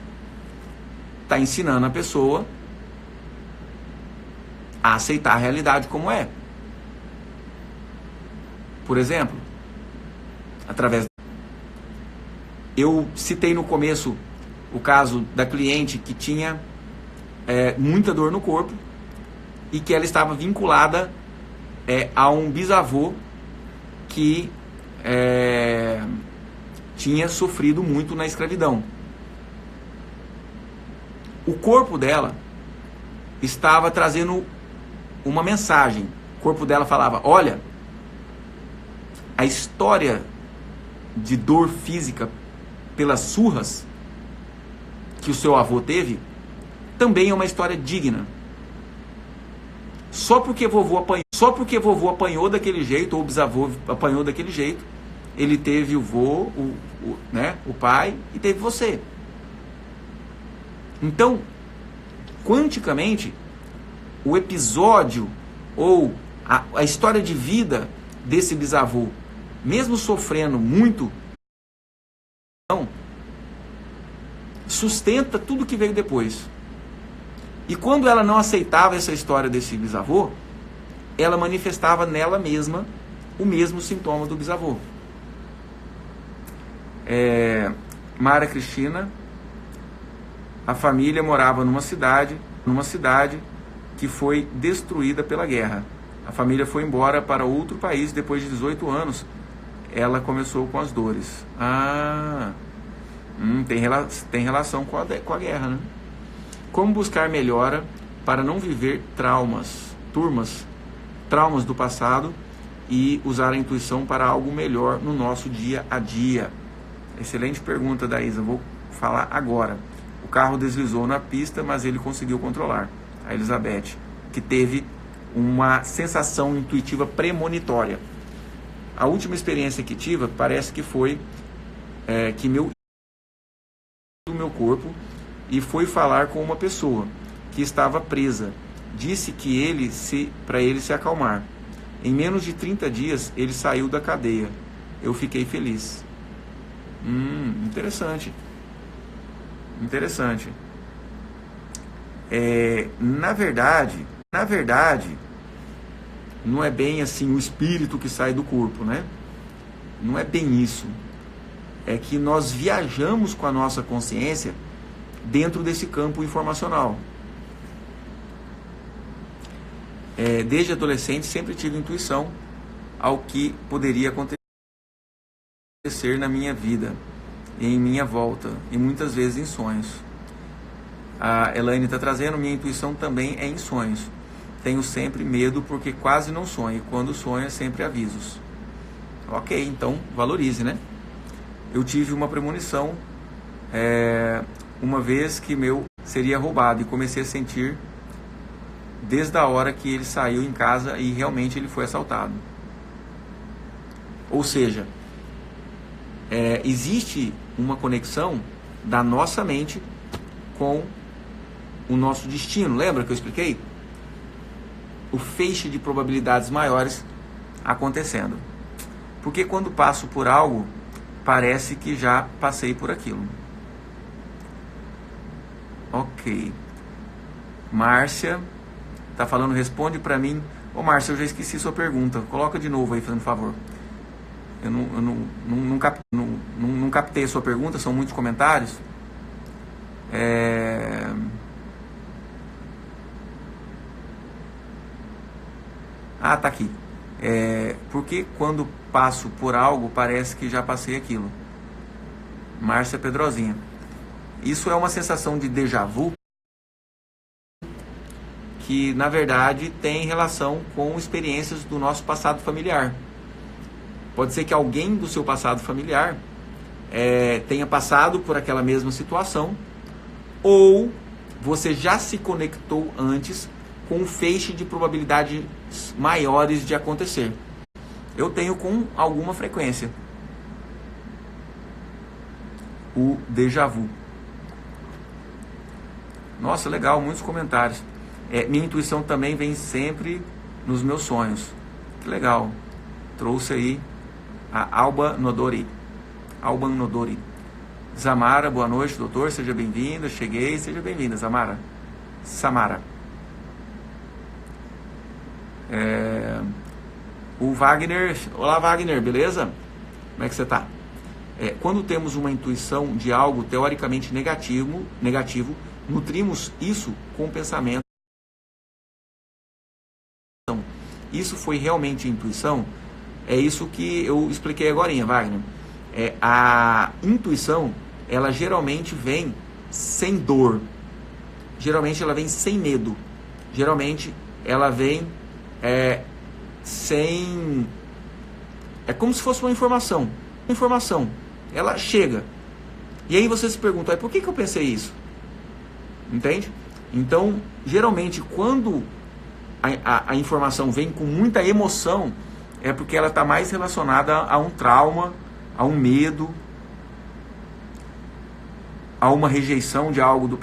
está ensinando a pessoa a aceitar a realidade como é. Por exemplo, através Eu citei no começo o caso da cliente que tinha muita dor no corpo e que ela estava vinculada a um bisavô que tinha sofrido muito na escravidão. O corpo dela estava trazendo uma mensagem. O corpo dela falava: olha, a história de dor física pelas surras que o seu avô teve também é uma história digna. Só porque vovô apanhou daquele jeito, ou o bisavô apanhou daquele jeito, ele teve o vô, o pai, e teve você. Então, quanticamente, o episódio ou a história de vida desse bisavô, mesmo sofrendo muito, sustenta tudo que veio depois. E quando ela não aceitava essa história desse bisavô, ela manifestava nela mesma o mesmo sintoma do bisavô. Mara Cristina, a família morava numa cidade que foi destruída pela guerra. A família foi embora para outro país depois de 18 anos. Ela começou com as dores. Tem relação com a guerra, né? Como buscar melhora para não viver traumas do passado e usar a intuição para algo melhor no nosso dia a dia? Excelente pergunta da Isa, vou falar agora. O carro deslizou na pista, mas ele conseguiu controlar. A Elizabeth, que teve uma sensação intuitiva premonitória. A última experiência que tive parece que foi que do meu corpo e foi falar com uma pessoa que estava presa. Disse que para ele se acalmar. Em menos de 30 dias ele saiu da cadeia. Eu fiquei feliz. Interessante. Na verdade, não é bem assim o espírito que sai do corpo, né? Não é bem isso. É que nós viajamos com a nossa consciência dentro desse campo informacional. Desde adolescente sempre tive intuição ao que poderia acontecer na minha vida, em minha volta, e muitas vezes em sonhos. A Elaine está trazendo: minha intuição também é em sonhos. Tenho sempre medo porque quase não sonho, e quando sonho é sempre avisos. Ok, então valorize, né? Eu tive uma premonição uma vez que meu seria roubado, e comecei a sentir desde a hora que ele saiu em casa e realmente ele foi assaltado. Ou seja, existe uma conexão da nossa mente com o nosso destino. Lembra que eu expliquei? O feixe de probabilidades maiores acontecendo. Porque quando passo por algo, parece que já passei por aquilo. Ok. Márcia tá falando: responde para mim. Ô Márcia, eu já esqueci sua pergunta. Coloca de novo aí, fazendo favor. Eu não captei a sua pergunta, são muitos comentários. Tá aqui. Porque quando passo por algo, parece que já passei aquilo. Márcia Pedrozinha. Isso é uma sensação de déjà vu que, na verdade, tem relação com experiências do nosso passado familiar. Pode ser que alguém do seu passado familiar tenha passado por aquela mesma situação, ou você já se conectou antes com um feixe de probabilidades maiores de acontecer. Eu tenho com alguma frequência o déjà vu. Nossa, legal, muitos comentários. Minha intuição também vem sempre nos meus sonhos. Que legal. Trouxe aí a Alban Nodori. Zamara, boa noite, doutor, seja bem-vinda. Cheguei, seja bem-vinda, Zamara. Samara. O Wagner, olá Wagner, beleza? Como é que você tá? Quando temos uma intuição de algo teoricamente negativo, nutrimos isso com pensamento. Isso foi realmente intuição? É isso que eu expliquei agorinha, Wagner. A intuição, ela geralmente vem sem dor. Geralmente ela vem sem medo. Geralmente ela vem sem... É como se fosse uma informação. Ela chega. E aí você se pergunta, por que eu pensei isso? Entende? Então, geralmente, quando a informação vem com muita emoção, é porque ela está mais relacionada a um trauma, a um medo, a uma rejeição de algo do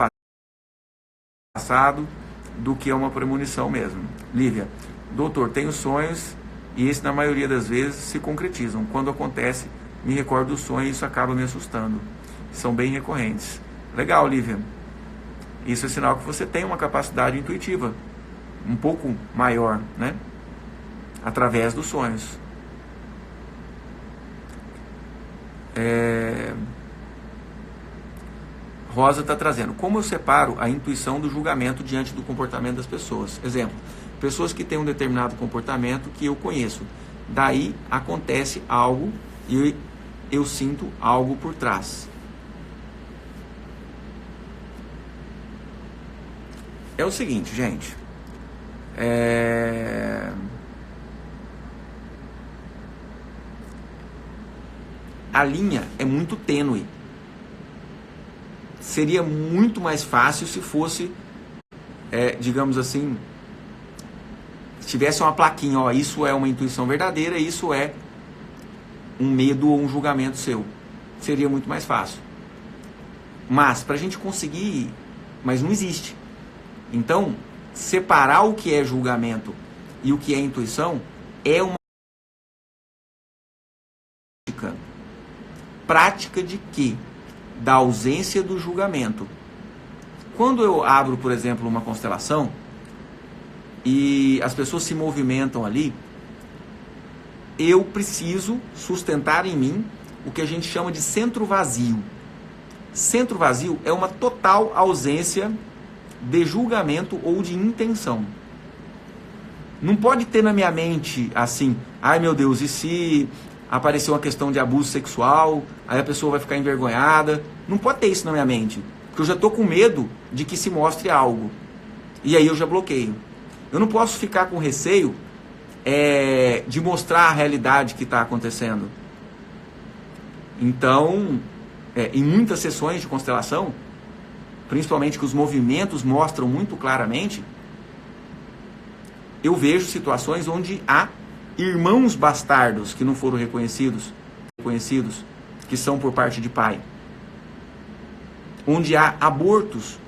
passado, do que a uma premonição mesmo. Lívia, doutor, tenho sonhos e esses na maioria das vezes se concretizam. Quando acontece, me recordo do sonho e isso acaba me assustando. São bem recorrentes. Legal, Lívia. Isso é sinal que você tem uma capacidade intuitiva um pouco maior, né? Através dos sonhos. Rosa está trazendo. Como eu separo a intuição do julgamento diante do comportamento das pessoas? Exemplo, pessoas que têm um determinado comportamento que eu conheço. Daí acontece algo e eu sinto algo por trás. É o seguinte, gente. A linha é muito tênue. Seria muito mais fácil se fosse, digamos assim, se tivesse uma plaquinha, ó, isso é uma intuição verdadeira, isso é um medo ou um julgamento seu. Seria muito mais fácil. Mas, para a gente conseguir, mas não existe. Então, separar o que é julgamento e o que é intuição é uma prática de quê? Da ausência do julgamento. Quando eu abro, por exemplo, uma constelação e as pessoas se movimentam ali, eu preciso sustentar em mim o que a gente chama de centro vazio. Centro vazio é uma total ausência de julgamento ou de intenção. Não pode ter na minha mente assim, ai meu Deus, e se apareceu uma questão de abuso sexual, aí a pessoa vai ficar envergonhada. Não pode ter isso na minha mente, porque eu já estou com medo de que se mostre algo. E aí eu já bloqueio. Eu não posso ficar com receio de mostrar a realidade que está acontecendo. Então, em muitas sessões de constelação, principalmente que os movimentos mostram muito claramente, eu vejo situações onde há irmãos bastardos que não foram reconhecidos, que são por parte de pai. Onde há abortos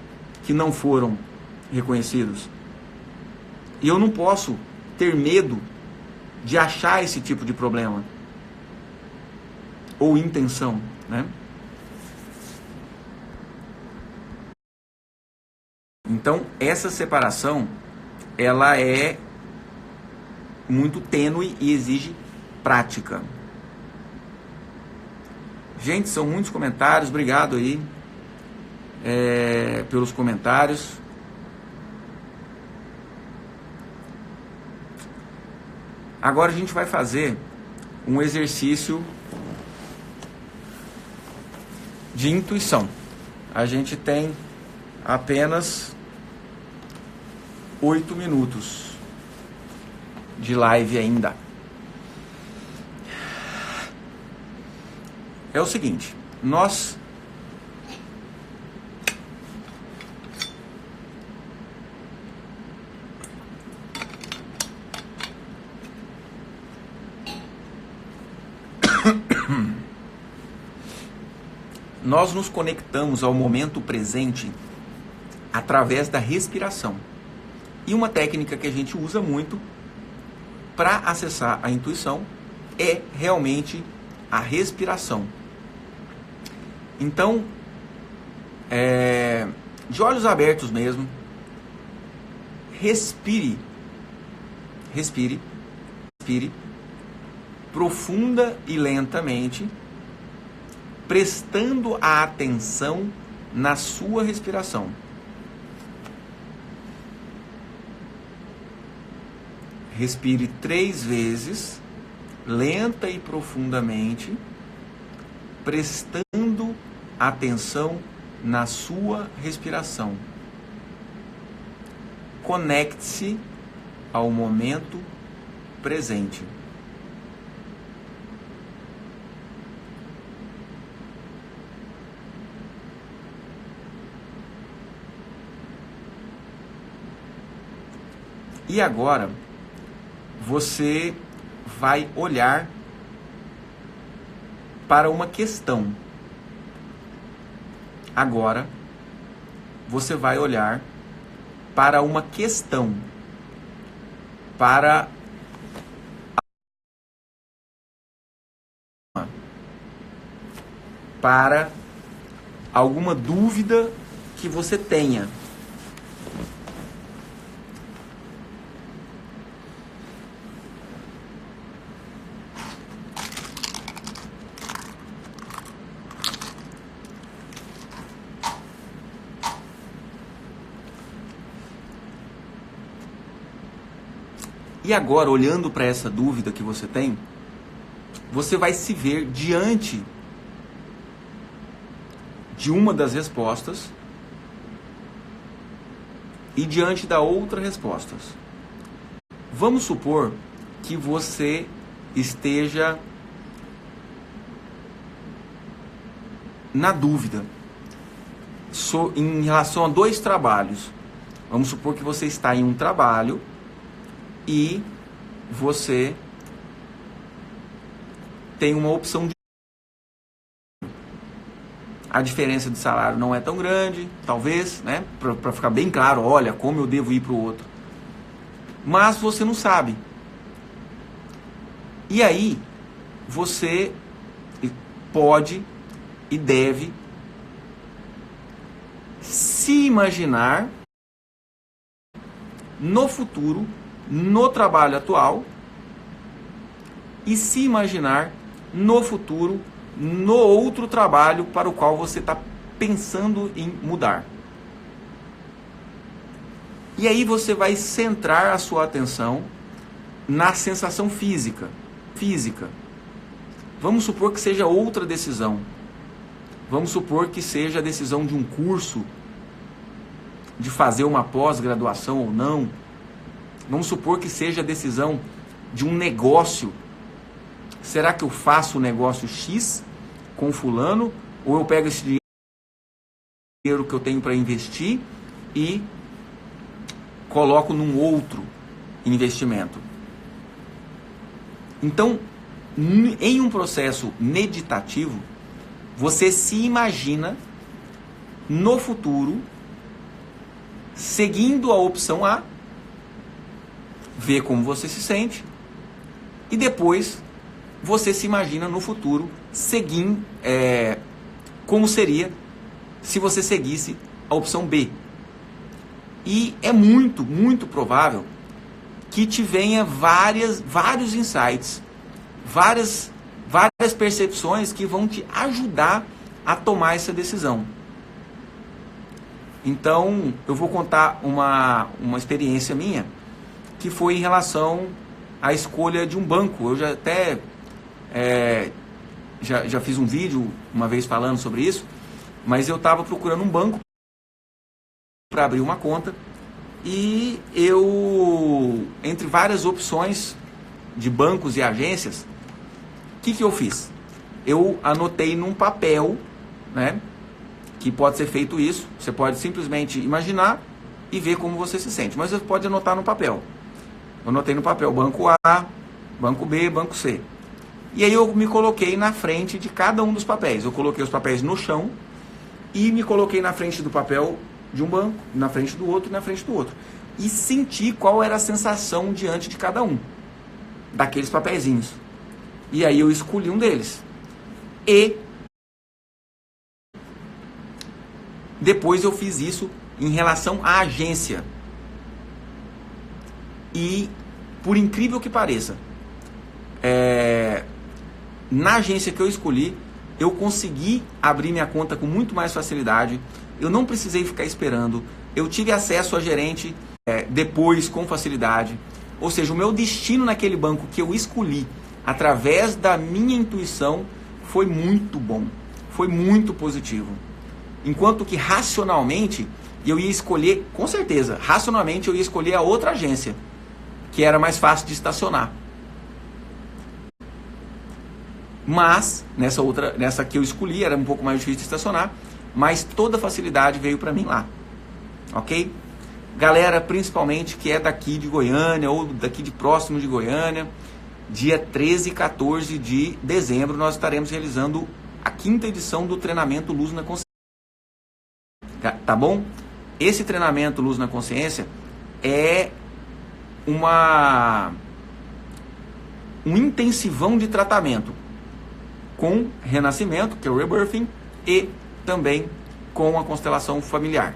que não foram reconhecidos. E eu não posso ter medo de achar esse tipo de problema. Ou intenção, né? Então, essa separação, ela é muito tênue e exige prática. Gente, são muitos comentários, obrigado aí pelos comentários. Agora a gente vai fazer um exercício de intuição. A gente tem apenas 8 minutos de live ainda. É o seguinte, nós nos conectamos ao momento presente através da respiração. E uma técnica que a gente usa muito para acessar a intuição é realmente a respiração. Então, de olhos abertos mesmo, respire profunda e lentamente prestando a atenção na sua respiração. Respire 3 vezes, lenta e profundamente, prestando atenção na sua respiração. Conecte-se ao momento presente. E agora, você vai olhar para uma questão. Agora, você vai olhar para uma questão, para alguma dúvida que você tenha. E agora, olhando para essa dúvida que você tem, você vai se ver diante de uma das respostas e diante da outra resposta. Vamos supor que você esteja na dúvida em relação a 2 trabalhos. Vamos supor que você está em um trabalho e você tem uma opção de... A diferença de salário não é tão grande, talvez, né? Para ficar bem claro, olha, como eu devo ir para o outro. Mas você não sabe. E aí, você pode e deve se imaginar no futuro, no trabalho atual, e se imaginar no futuro, no outro trabalho para o qual você está pensando em mudar. E aí você vai centrar a sua atenção na sensação física. Vamos supor que seja outra decisão. Vamos supor que seja a decisão de um curso, de fazer uma pós-graduação ou não. Vamos supor que seja a decisão de um negócio. Será que eu faço o negócio X com fulano? Ou eu pego esse dinheiro que eu tenho para investir e coloco num outro investimento? Então, em um processo meditativo, você se imagina no futuro seguindo a opção A, vê como você se sente, e depois você se imagina no futuro seguindo como seria se você seguisse a opção B. E é muito, muito provável que te venha vários insights, várias percepções que vão te ajudar a tomar essa decisão. Então, eu vou contar uma experiência minha, que foi em relação à escolha de um banco. Eu já até já fiz um vídeo uma vez falando sobre isso, mas eu estava procurando um banco para abrir uma conta, e eu, entre várias opções de bancos e agências, o que eu fiz? Eu anotei num papel, né? Que pode ser feito isso, você pode simplesmente imaginar e ver como você se sente, mas você pode anotar no papel. Eu anotei no papel banco A, banco B, banco C. E aí eu me coloquei na frente de cada um dos papéis. Eu coloquei os papéis no chão e me coloquei na frente do papel de um banco, na frente do outro e na frente do outro. E senti qual era a sensação diante de cada um daqueles papeizinhos. E aí eu escolhi um deles. E depois eu fiz isso em relação à agência. E, por incrível que pareça, na agência que eu escolhi, eu consegui abrir minha conta com muito mais facilidade, eu não precisei ficar esperando, eu tive acesso a gerente depois com facilidade, ou seja, o meu destino naquele banco que eu escolhi através da minha intuição foi muito bom, foi muito positivo. Enquanto que racionalmente eu ia escolher, com certeza, racionalmente eu ia escolher a outra agência, que era mais fácil de estacionar. Mas, nessa que eu escolhi, era um pouco mais difícil de estacionar, mas toda a facilidade veio para mim lá. Ok? Galera, principalmente que é daqui de Goiânia, ou daqui de próximo de Goiânia, dia 13 e 14 de dezembro, nós estaremos realizando a 5ª edição do treinamento Luz na Consciência. Tá bom? Esse treinamento Luz na Consciência é um intensivão de tratamento com renascimento, que é o rebirthing, e também com a constelação familiar.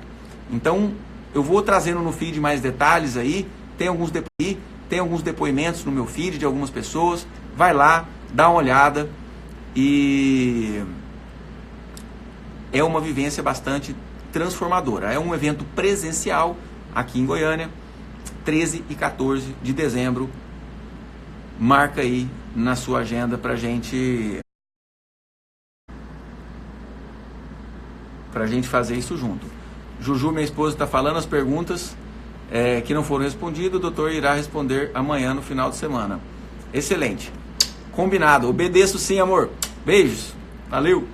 Então, eu vou trazendo no feed mais detalhes aí, tem alguns depoimentos no meu feed de algumas pessoas, vai lá, dá uma olhada, e é uma vivência bastante transformadora. É um evento presencial aqui em Goiânia, 13 e 14 de dezembro. Marca aí na sua agenda pra gente fazer isso junto. Juju, minha esposa, está falando as perguntas que não foram respondidas. O doutor irá responder amanhã no final de semana. Excelente. Combinado. Obedeço sim, amor. Beijos. Valeu.